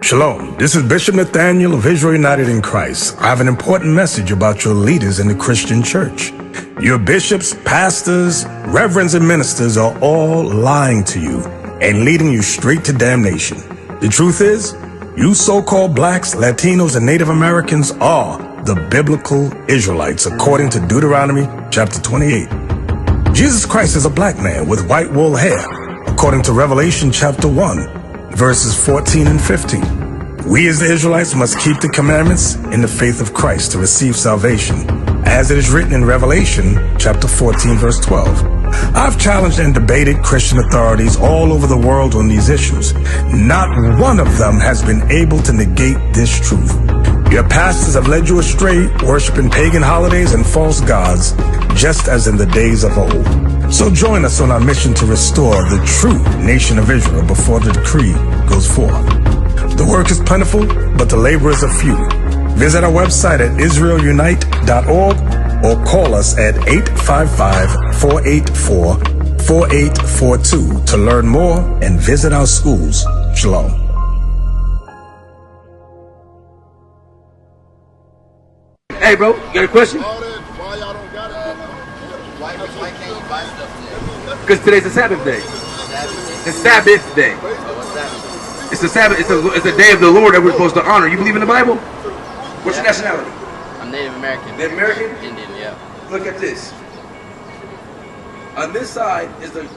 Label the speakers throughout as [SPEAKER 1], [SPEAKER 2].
[SPEAKER 1] Shalom, this is Bishop Nathaniel of Israel United in Christ. I have an important message about your leaders in the Christian church. Your bishops, pastors, reverends, and ministers are all lying to you and leading you straight to damnation. The truth is, you so-called blacks, Latinos, and Native Americans are the biblical Israelites, according to Deuteronomy chapter 28. Jesus Christ is a black man with white wool hair, according to Revelation chapter 1. Verses 14 and 15. We as the Israelites must keep the commandments in the faith of Christ to receive salvation, as it is written in Revelation chapter 14 verse 12. I've challenged and debated Christian authorities all over the world on these issues. Not one of them has been able to negate this truth. Your pastors have led you astray, worshiping pagan holidays and false gods, just as in the days of old. So join us on our mission to restore the true nation of Israel before the decree goes forth. The work is plentiful, but the laborers are few. Visit our website at israelunite.org or call us at 855-484-4842 to learn more and visit our schools. Shalom.
[SPEAKER 2] Hey, bro, you got a question? Because today's a Sabbath day. The Sabbath day. It's the Sabbath. It's the day of the Lord that we're supposed to honor. You believe in the Bible? What's your nationality?
[SPEAKER 3] I'm Native American.
[SPEAKER 2] Native American?
[SPEAKER 3] Indian, yeah.
[SPEAKER 2] Look at this. On this side is the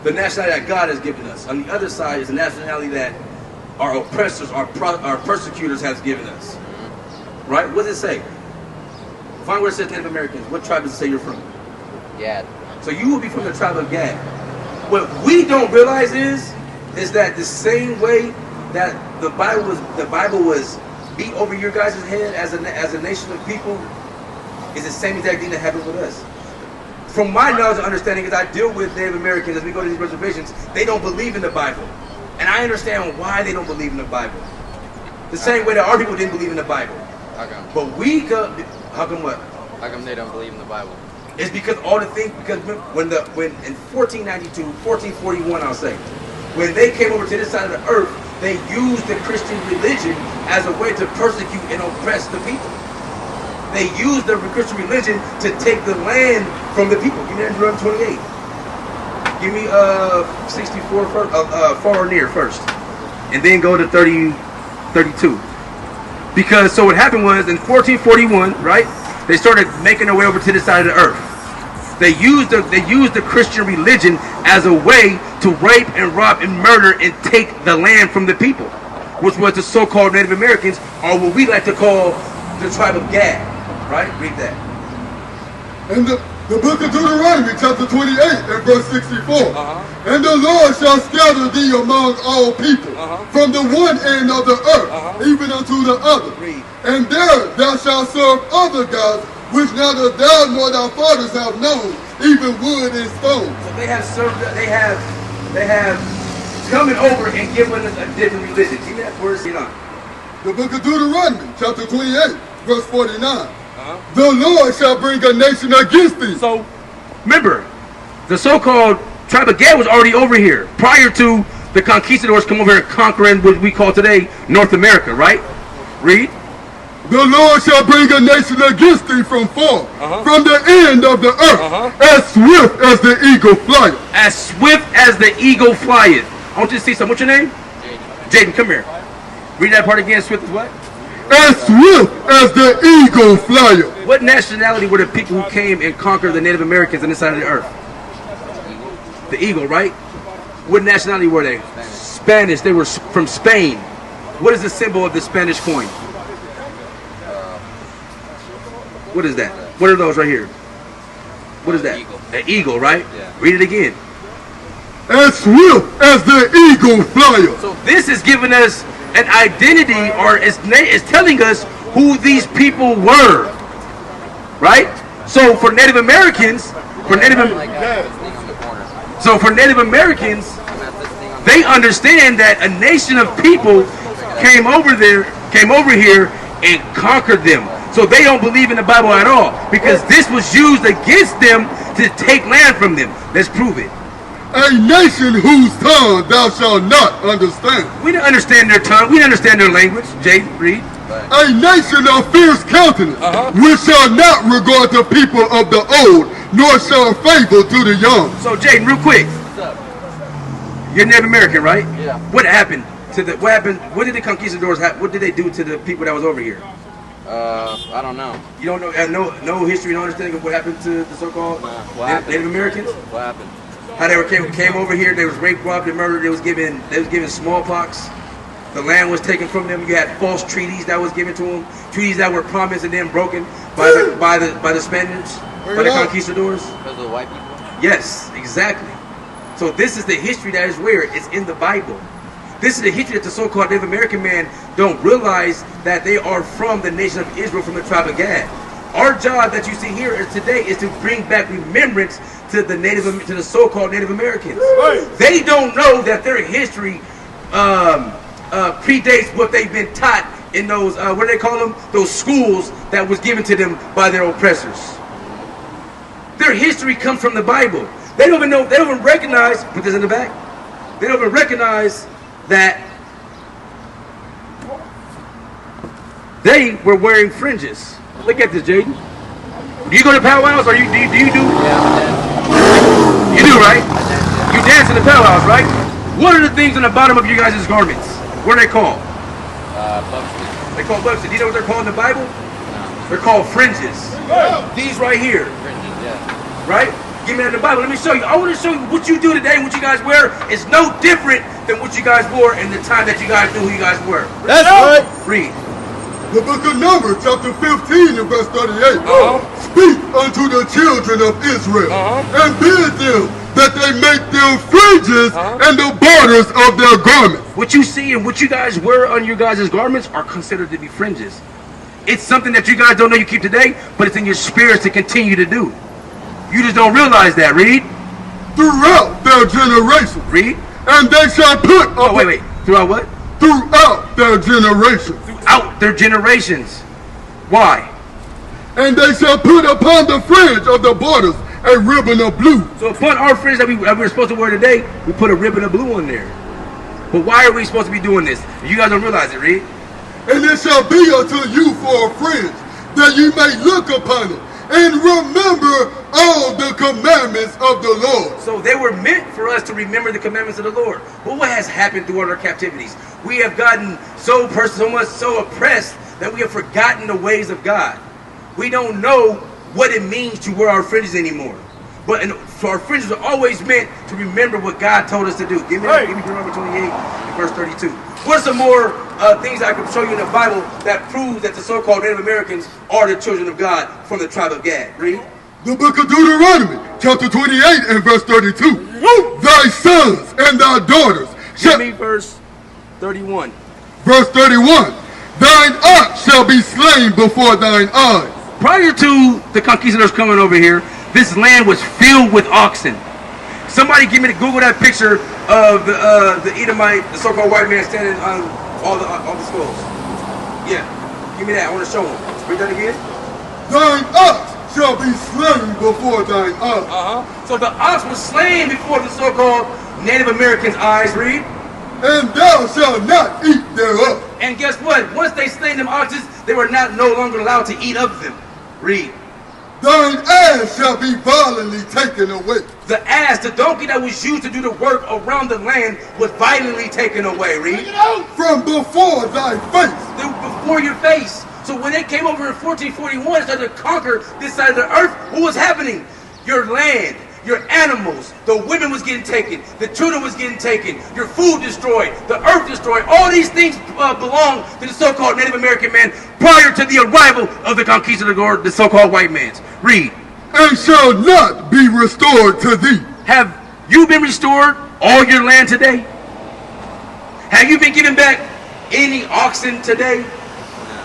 [SPEAKER 2] nationality that God has given us. On the other side is the nationality that our oppressors, our persecutors has given us. Right? What does it say? Find where it says Native Americans. What tribe does it say you're from?
[SPEAKER 3] Gad.
[SPEAKER 2] So you will be from the tribe of Gad. What we don't realize is that the same way that the Bible was beat over your guys' head as a nation of people is the same exact thing that happened with us. From my knowledge and understanding, as I deal with Native Americans as we go to these reservations, they don't believe in the Bible. And I understand why they don't believe in the Bible. The same way that our people didn't believe in the Bible.
[SPEAKER 3] How come?
[SPEAKER 2] But we go, how come what?
[SPEAKER 3] How come they don't believe in the Bible?
[SPEAKER 2] It's because all the things, because when in 1492, 1441, I'll say, when they came over to this side of the earth, they used the Christian religion as a way to persecute and oppress the people. They used the Christian religion to take the land from the people. Give me Deuteronomy 28. Give me 64 first, far or near first, and then go to 32. Because so what happened was in 1441, right? They started making their way over to this side of the earth. They used the Christian religion as a way to rape and rob and murder and take the land from the people, which was the so-called Native Americans, or what we like to call the tribe of Gad. Right? Read that.
[SPEAKER 4] In the book of Deuteronomy, chapter 28, and verse 64. And the Lord shall scatter thee among all people, from the one end of the earth, even unto the other.
[SPEAKER 2] Read.
[SPEAKER 4] And there thou shalt serve other gods, which neither thou nor thy fathers have known, even wood and stone.
[SPEAKER 2] So they have served. They have coming over and given us a different religion. See that verse? You know.
[SPEAKER 4] The book of Deuteronomy, chapter 28, verse 49. The Lord shall bring a nation against thee.
[SPEAKER 2] So, remember, the so-called tribe of Gad was already over here prior to the conquistadors come over here conquering what we call today North America, right? Read.
[SPEAKER 4] The Lord shall bring a nation against thee from far, from the end of the earth, as swift as the eagle flieth.
[SPEAKER 2] As swift as the eagle flieth. I want you to see something. What's your name? Jaden, come here. Read that part again. Swift as what?
[SPEAKER 4] As swift as the eagle flieth.
[SPEAKER 2] What nationality were the people who came and conquered the Native Americans on this side of the earth? The eagle, right? What nationality were they? Spanish. They were from Spain. What is the symbol of the Spanish coin? What is that? What are those right here? What is that? An eagle, right?
[SPEAKER 3] Yeah.
[SPEAKER 2] Read it again.
[SPEAKER 4] As swift as the eagle flieth.
[SPEAKER 2] So this is giving us an identity, or is telling us who these people were, right? So for Native Americans, for Native Americans, they understand that a nation of people came over here and conquered them. So they don't believe in the Bible at all, because this was used against them to take land from them. Let's prove it.
[SPEAKER 4] A nation whose tongue thou shalt not understand.
[SPEAKER 2] We don't understand their tongue. We understand their language. Jay, read.
[SPEAKER 4] A nation of fierce countenance, which shall not regard the people of the old, nor shall favor to the young.
[SPEAKER 2] So, Jaden, real quick.
[SPEAKER 3] What's up?
[SPEAKER 2] You're Native American, right?
[SPEAKER 3] Yeah.
[SPEAKER 2] What happened to the? What happened? What did the conquistadors have? What did they do to the people that was over here?
[SPEAKER 3] I don't know.
[SPEAKER 2] You don't know? Have no history, no understanding of what happened to the so-called
[SPEAKER 3] What happened?
[SPEAKER 2] Native Americans?
[SPEAKER 3] What happened?
[SPEAKER 2] How they came over here? They was raped, robbed, and murdered. They was given smallpox. The land was taken from them. You had false treaties that was given to them, treaties that were promised and then broken by the Spaniards, by the conquistadors.
[SPEAKER 3] Because of the white people?
[SPEAKER 2] Yes, exactly. So this is the history that is where it's in the Bible. This is the history that the so-called Native American man don't realize that they are from the nation of Israel, from the tribe of Gad. Our job that you see here today is to bring back remembrance to the so-called Native Americans. Right. They don't know that their history predates what they've been taught in those what do they call them? Those schools that was given to them by their oppressors. Their history comes from the Bible. They don't even know. They don't even recognize. Put this in the back. They don't even recognize that they were wearing fringes. Look at this, Jaden. Do you go to powwows, or do you do?
[SPEAKER 3] Yeah,
[SPEAKER 2] You do, right? You dance in the powwows, right? What are the things on the bottom of you guys' garments? What are they called?
[SPEAKER 3] Buxton.
[SPEAKER 2] They call buxton. Do you know what they're called in the Bible?
[SPEAKER 3] No.
[SPEAKER 2] They're called fringes. These right here,
[SPEAKER 3] Fringes, yeah.
[SPEAKER 2] right? Give me that in the Bible. Let me show you. I want to show you what you do today and what you guys wear is no different than what you guys wore in the time that you guys knew who you guys were.
[SPEAKER 4] That's right.
[SPEAKER 2] Read.
[SPEAKER 4] The book of Numbers, chapter 15 and verse 38. Speak unto the children of Israel and bid them that they make them fringes and the borders of their garments.
[SPEAKER 2] What you see and what you guys wear on your guys' garments are considered to be fringes. It's something that you guys don't know you keep today, but it's in your spirits to continue to do. You just don't realize that. Read.
[SPEAKER 4] Throughout their generations.
[SPEAKER 2] Read.
[SPEAKER 4] And they shall put
[SPEAKER 2] Oh, wait. Throughout what?
[SPEAKER 4] Throughout their generations.
[SPEAKER 2] Throughout their generations. Why?
[SPEAKER 4] And they shall put upon the fringe of the borders a ribbon of blue.
[SPEAKER 2] So upon our fringe that we're supposed to wear today, we put a ribbon of blue on there. But why are we supposed to be doing this? You guys don't realize it, read.
[SPEAKER 4] And it shall be unto you for a fringe, that ye may look upon it, and remember all the commandments of the Lord.
[SPEAKER 2] So they were meant for us to remember the commandments of the Lord. But what has happened throughout our captivities? We have gotten so oppressed that we have forgotten the ways of God. We don't know what it means to wear our fringes anymore. But so our fringes are always meant to remember what God told us to do. Give me Deuteronomy 28 and verse 32. What are some more things I can show you in the Bible that prove that the so-called Native Americans are the children of God from the tribe of Gad? Read.
[SPEAKER 4] The book of Deuteronomy, chapter 28 and verse 32. Thy sons and thy daughters
[SPEAKER 2] Give me verse 31.
[SPEAKER 4] Verse 31. Thine ox shall be slain before thine eyes.
[SPEAKER 2] Prior to the conquistadors coming over here, this land was filled with oxen. Somebody Google that picture of the Edomite, the so-called white man standing on all the skulls. Yeah, give me that. I want to show them. Read that again.
[SPEAKER 4] Thine ox shall be slain before thine eyes.
[SPEAKER 2] So the ox was slain before the so-called Native Americans' eyes. Read.
[SPEAKER 4] And thou shalt not eat thereof.
[SPEAKER 2] And guess what? Once they slain them oxes, they were no longer allowed to eat of them. Read.
[SPEAKER 4] Thine ass shall be violently taken away.
[SPEAKER 2] The ass, the donkey that was used to do the work around the land, was violently taken away. Read.
[SPEAKER 4] From before thy face.
[SPEAKER 2] Before your face. So when they came over in 1441 and started to conquer this side of the earth, what was happening? Your land, your animals, the women was getting taken, the children was getting taken, your food destroyed, the earth destroyed. All these things belong to the so-called Native American man prior to the arrival of the conquistador, the so-called white man's. Read.
[SPEAKER 4] And shall not be restored to thee.
[SPEAKER 2] Have you been restored all your land today? Have you been given back any oxen today?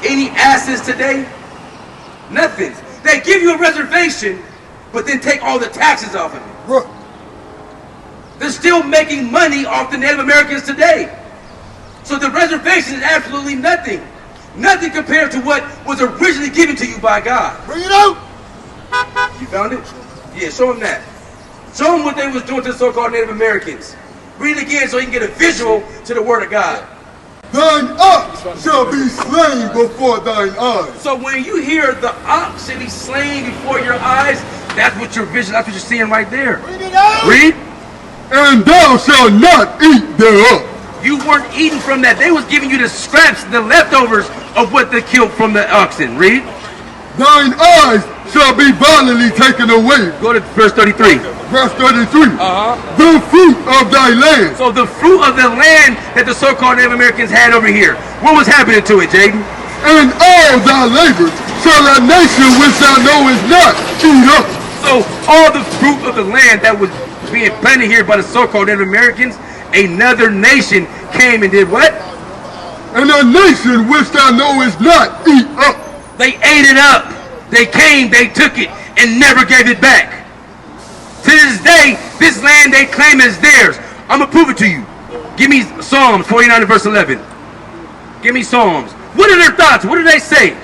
[SPEAKER 2] Any asses today? Nothing. They give you a reservation, but then take all the taxes off of it.
[SPEAKER 4] Right.
[SPEAKER 2] They're still making money off the Native Americans today. So the reservation is absolutely nothing. Nothing compared to what was originally given to you by God.
[SPEAKER 4] Bring it out.
[SPEAKER 2] You found it? Yeah, show them that. Show them what they was doing to the so-called Native Americans. Read it again so you can get a visual to the word of God.
[SPEAKER 4] Thine ox shall be slain before thine eyes.
[SPEAKER 2] So when you hear the ox should be slain before your eyes, that's what your vision, that's what you're seeing right there.
[SPEAKER 4] Read it out.
[SPEAKER 2] Read.
[SPEAKER 4] And thou shalt not eat thereof.
[SPEAKER 2] You weren't eating from that. They was giving you the scraps, the leftovers of what they killed from the oxen. Read.
[SPEAKER 4] Thine eyes shall be violently taken away.
[SPEAKER 2] Go to verse 33.
[SPEAKER 4] Verse 33. The fruit of thy land.
[SPEAKER 2] So the fruit of the land that the so-called Native Americans had over here, what was happening to it, Jaden?
[SPEAKER 4] And all thy labors shall a nation which thou knowest not eat up.
[SPEAKER 2] So all the fruit of the land that was being planted here by the so-called Native Americans, another nation came and did what?
[SPEAKER 4] And a nation which thou knowest not eat up.
[SPEAKER 2] They ate it up. They came, they took it, and never gave it back. To this day, this land they claim is theirs. I'm going to prove it to you. Give me Psalms 49 and verse 11. Give me Psalms. What are their thoughts? What do they say?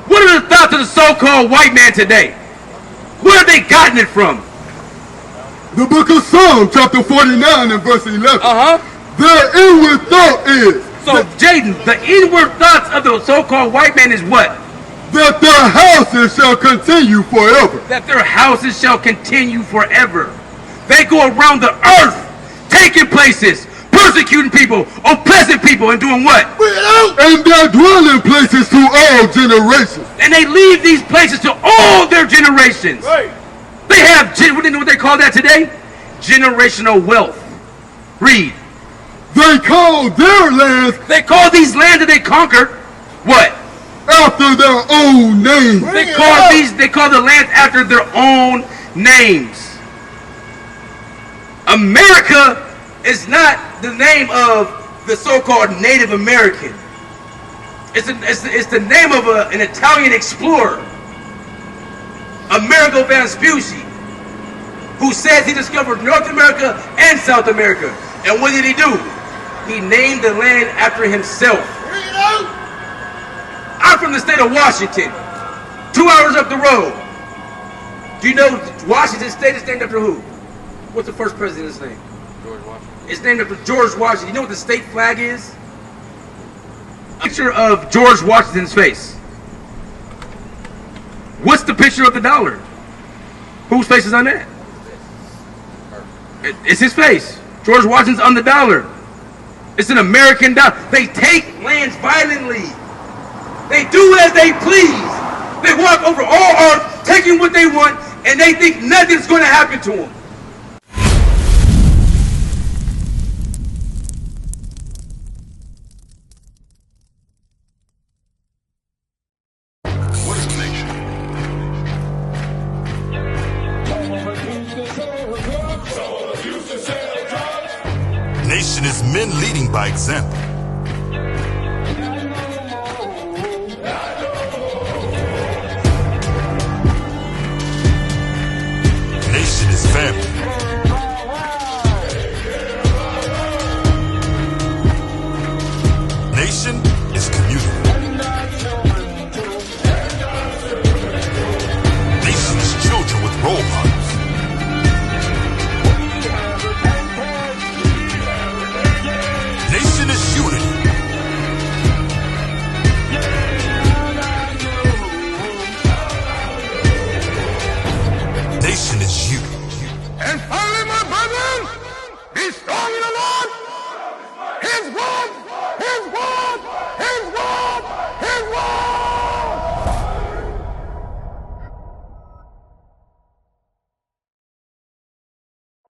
[SPEAKER 2] What are the thoughts of the so-called white man today? Where have they gotten it from?
[SPEAKER 4] The book of Psalms, chapter 49 and verse 11. Their inward thought is.
[SPEAKER 2] So, Jaden, the inward thoughts of the so-called white man is what?
[SPEAKER 4] That their houses shall continue forever.
[SPEAKER 2] That their houses shall continue forever. They go around the earth, taking places, persecuting people, oppressing people, and doing what?
[SPEAKER 4] And their dwelling places to all generations.
[SPEAKER 2] And they leave these places to all their generations.
[SPEAKER 4] Right.
[SPEAKER 2] They have, what do you know what they call that today? Generational wealth. Read.
[SPEAKER 4] They call their lands.
[SPEAKER 2] They call these lands that they conquered, what?
[SPEAKER 4] After their own names.
[SPEAKER 2] They call the lands after their own names. America is not the name of the so-called Native American. It's the name of an Italian explorer, Amerigo Vespucci, who says he discovered North America and South America. And what did he do? He named the land after himself. I'm from the state of Washington, 2 hours up the road. Do you know Washington State is named after who? What's the first president's name?
[SPEAKER 3] George Washington.
[SPEAKER 2] It's named after George Washington. You know what the state flag is? A picture of George Washington's face. What's the picture of the dollar? Whose face is on that? It's his face. George Washington's on the dollar. It's an American dollar. They take lands violently. They do as they please. They walk over all earth, taking what they want, and they think nothing's going to happen to them.
[SPEAKER 1] What is a nation? Nation is men leading by example. Nation is family. Nation